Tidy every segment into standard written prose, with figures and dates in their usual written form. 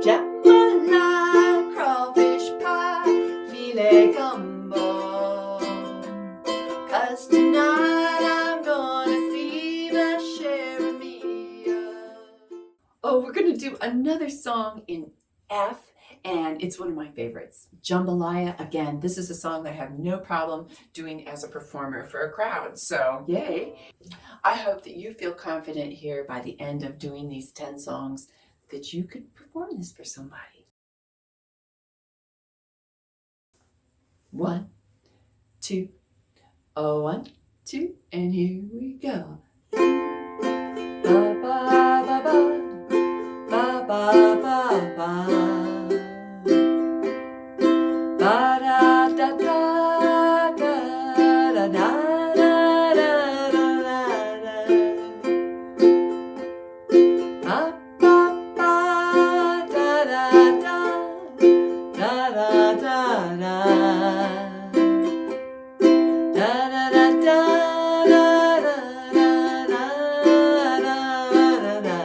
Jambalaya, crawfish pie, filet gumbo. 'Cause tonight I'm gonna see my share of me. Oh, we're gonna do another song in F, and it's one of my favorites. Jambalaya. Again, this is a song that I have no problem doing as a performer for a crowd, so yay. I hope that you feel confident here by the end of doing these 10 songs that you could perform this for somebody. 1, 2, oh, 1, 2, and here we go. Ba ba ba ba, ba ba ba ba. Ba da da da da da da da da da da. Ba ba ba da da da da da da da. Da da da da da da da da da da.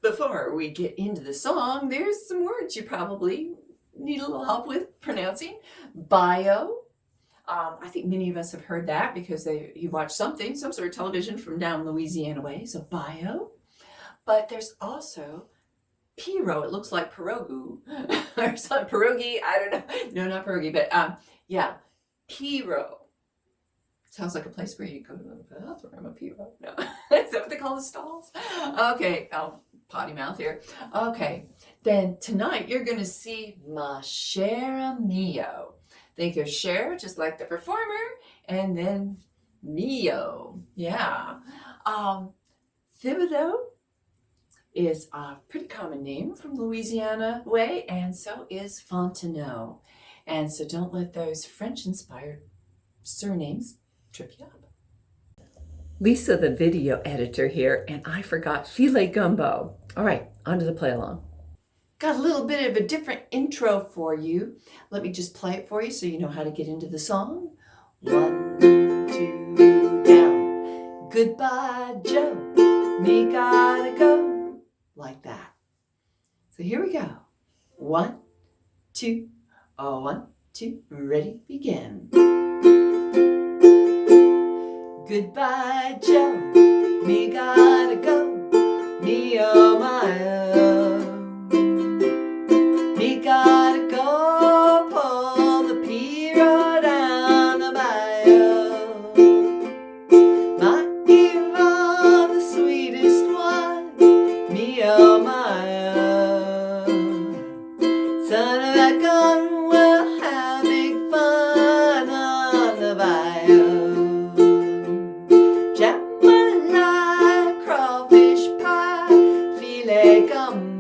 Before we get into the song, there's some words you probably need a little help with pronouncing. Bio. I think many of us have heard that because you watch something, some sort of television from down Louisiana way, so bio. But there's also Piro. It looks like pierogi or something. Pierogi, I don't know. No, not pierogi, but yeah, Piro. Sounds like a place where you go to the bathroom, a Piro. No, is that what they call the stalls? Okay, potty mouth here. Okay, then tonight you're going to see Ma Share Mio. Think of share, just like the performer, and then Mio. Yeah. Thibodeau is a pretty common name from Louisiana way, and so is Fontenot. And so don't let those French-inspired surnames trip you up. Lisa, the video editor here, and I forgot filet gumbo. All right, on to the play along. Got a little bit of a different intro for you. Let me just play it for you so you know how to get into the song. 1, 2, down. Goodbye, Joe. Me gotta go. Like that. So here we go. 1, 2, oh, 1, 2, ready, begin. Goodbye, Joe. Me gotta go. Me oh my oh. Me gotta go pull the Piro down the bayou. My hero, the sweetest one. Me oh my oh. Son of a gun, we'll have big fun on the bayou. Jambalaya, crawfish pie, filet gumbo.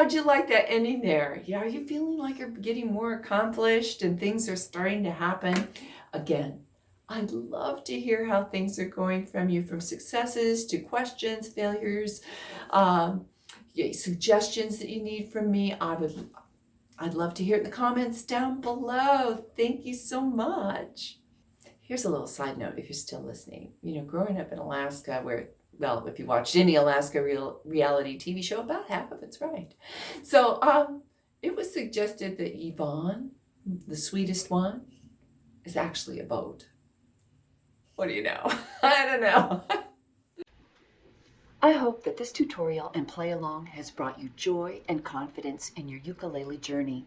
How'd you like that ending there? Yeah, are you feeling like you're getting more accomplished and things are starting to happen? Again, I'd love to hear how things are going from you, from successes to questions, failures, suggestions that you need from me. I'd love to hear it in the comments down below. Thank you so much. Here's a little side note if you're still listening. Growing up in Alaska, well, if you watched any Alaska reality TV show, about half of it's right. So it was suggested that Yvonne, the sweetest one, is actually a boat. What do you know? I don't know. I hope that this tutorial and play along has brought you joy and confidence in your ukulele journey.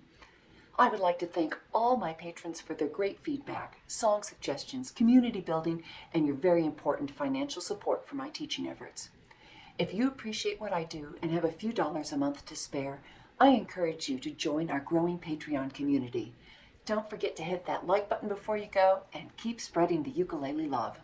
I would like to thank all my patrons for their great feedback, song suggestions, community building, and your very important financial support for my teaching efforts. If you appreciate what I do and have a few dollars a month to spare, I encourage you to join our growing Patreon community. Don't forget to hit that like button before you go and keep spreading the ukulele love.